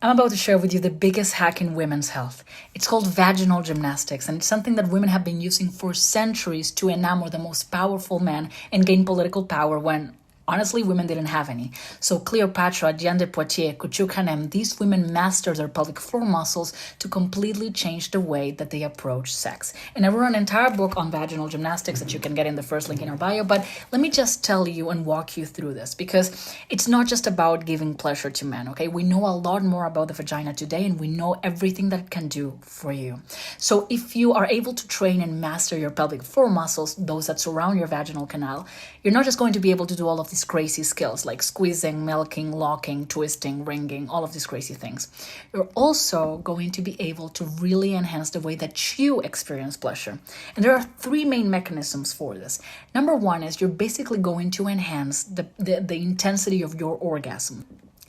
I'm about to share with you the biggest hack in women's health. It's called vaginal gymnastics, and it's something that women have been using for centuries to enamor the most powerful men and gain political power when, honestly, women didn't have any. So Cleopatra, Diane de Poitiers, Kuchuk Hanem, these women mastered their pelvic floor muscles to completely change the way that they approach sex. And I wrote an entire book on vaginal gymnastics that you can get in the first link in our bio, but let me just tell you and walk you through this because it's not just about giving pleasure to men, okay? We know a lot more about the vagina today and we know everything that it can do for you. So if you are able to train and master your pelvic floor muscles, those that surround your vaginal canal, you're not just going to be able to do all of these crazy skills like squeezing, milking, locking, twisting, ringing, all of these crazy things. You're also going to be able to really enhance the way that you experience pleasure. And there are three main mechanisms for this. Number one is you're basically going to enhance the intensity of your orgasm.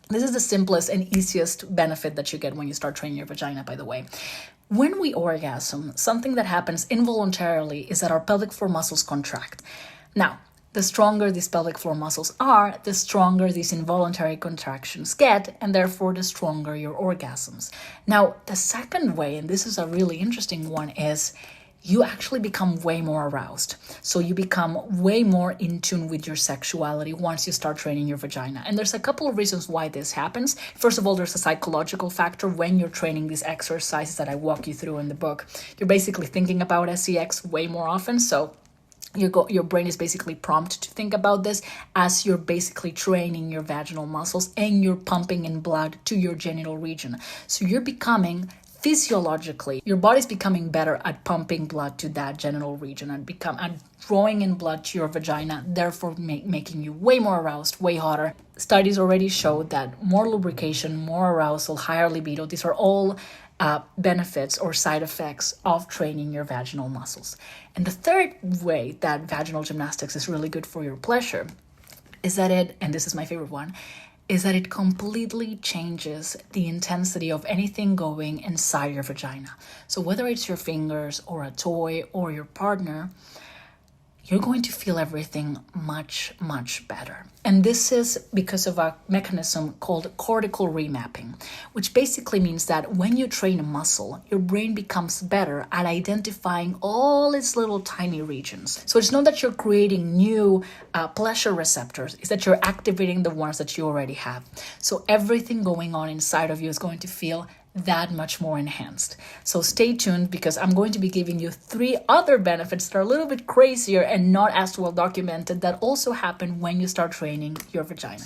This is the simplest and easiest benefit that you get when you start training your vagina, by the way. When we orgasm, something that happens involuntarily is that our pelvic floor muscles contract. Now, the stronger these pelvic floor muscles are, the stronger these involuntary contractions get, and therefore the stronger your orgasms. Now, the second way, and this is a really interesting one, is you actually become way more aroused. So you become way more in tune with your sexuality once you start training your vagina. And there's a couple of reasons why this happens. First of all, there's a psychological factor when you're training these exercises that I walk you through in the book. You're basically thinking about sex way more often, so your brain is basically prompted to think about this as you're basically training your vaginal muscles and you're pumping in blood to your genital region. So you're becoming physiologically, your body's becoming better at pumping blood to that genital region and drawing in blood to your vagina, therefore making you way more aroused, way hotter. Studies already show that more lubrication, more arousal, higher libido, these are all benefits or side effects of training your vaginal muscles. And the third way that vaginal gymnastics is really good for your pleasure is that and this is my favorite one, is that it completely changes the intensity of anything going inside your vagina. So whether it's your fingers or a toy or your partner, you're going to feel everything much, much better. And this is because of a mechanism called cortical remapping, which basically means that when you train a muscle, your brain becomes better at identifying all its little tiny regions. So it's not that you're creating new pleasure receptors, it's that you're activating the ones that you already have. So everything going on inside of you is going to feel that much more enhanced. So stay tuned because I'm going to be giving you 3 other benefits that are a little bit crazier and not as well documented that also happen when you start training your vagina.